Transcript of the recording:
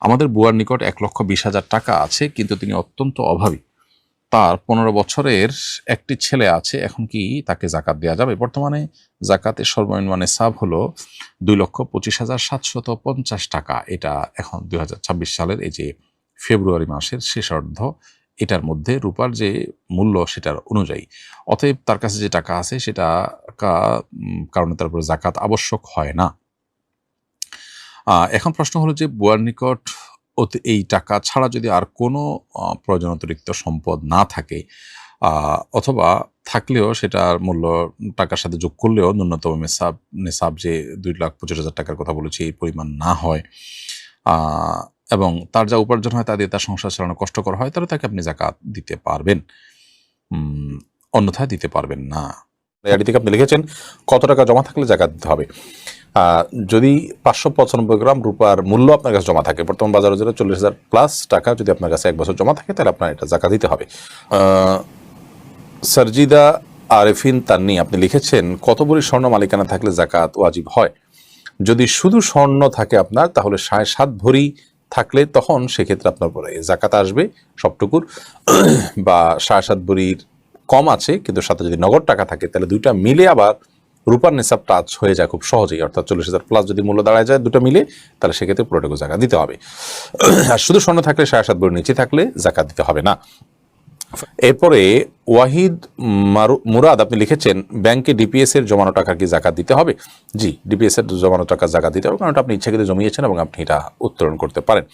আমাদের বুয়ার নিকট 1,20,000 টাকা আছে, কিন্তু তিনি অত্যন্ত অভাবী। তার 15 বছরের একটি ছেলে আছে, এখন কি তাকে জাকাত দেওয়া যাবে? বর্তমানে জাকাতের সর্বনিম্ন নিসাব হলো 2,25,750 টাকা। এটা এখন 2026 সালের এই যে ফেব্রুয়ারি মাসের শেষার্ধ, এটার মধ্যে রূপার যে মূল্য সেটার অনুযায়ী। অতএব তার কাছে যে টাকা আছে সেটা কারণে তার উপরে জাকাত আবশ্যক হয় না। এখন প্রশ্ন হলো যে বুয়ার নিকট এই টাকা ছাড়া যদি আর কোনো প্রয়োজন অতিরিক্ত সম্পদ না থাকে, অথবা থাকলেও সেটার মূল্য টাকার সাথে যোগ করলেও ন্যূনতম নেসাব যে 2,25,000 টাকার কথা বলেছি এই পরিমাণ না হয়, এবং তার যা উপার্জন হয় তা দিয়ে তার সংসার চালানো কষ্টকর হয়, তাহলে তাকে আপনি জাকাত দিতে পারবেন, অন্যথায় দিতে পারবেন না। এর থেকে আপনি লিখেছেন কত টাকা জমা থাকলে জাকাত দিতে হবে। যদি 595 গ্রাম রূপার মূল্য আপনার কাছে জমা থাকে, বর্তমান বাজারে 40,000 প্লাস টাকা যদি আপনার কাছে 1 বছর জমা থাকে, তাহলে আপনার এটা জাকাত দিতে হবে। সারজিদা আরেফিন তান্নি আপনি লিখেছেন কত ভরি স্বর্ণ মালিকানা থাকলে জাকাত ওয়াজিব হয়? যদি শুধু স্বর্ণ থাকে আপনার, তাহলে 7.5 ভরি থাকলে তখন সেক্ষেত্রে আপনার পরে জাকাত আসবে সবটুকুর, বা 7.5 ভরির কম আছে কিন্তু সাথে যদি নগদ টাকা থাকে, তাহলে দুইটা মিলে আবার রূপার নিসাব টাচ হয়ে যায় খুব সহজেই, অর্থাৎ 40,000 প্লাস যদি মূল্য দাঁড়ায় যায় দুটো মিলে, তাহলে সেক্ষেত্রে পুরোটুকু জাকাত দিতে হবে। আর শুধু স্বর্ণ থাকলে 7.5 ভরির নিচে থাকলে জাকাত দিতে হবে না। এরপরে ওয়াহিদ মুরাদ আপনি লিখেছেন ব্যাংকে ডিপিএস এর জমানো টাকা কি জাকাত দিতে হবে? জি, ডিপিএস এর জমানো টাকা জাকাত দিতে হবে, কারণ আপনি ইচ্ছাকৃত জমিয়েছেন এবং আপনি এটা উত্তোলন করতে পারেন।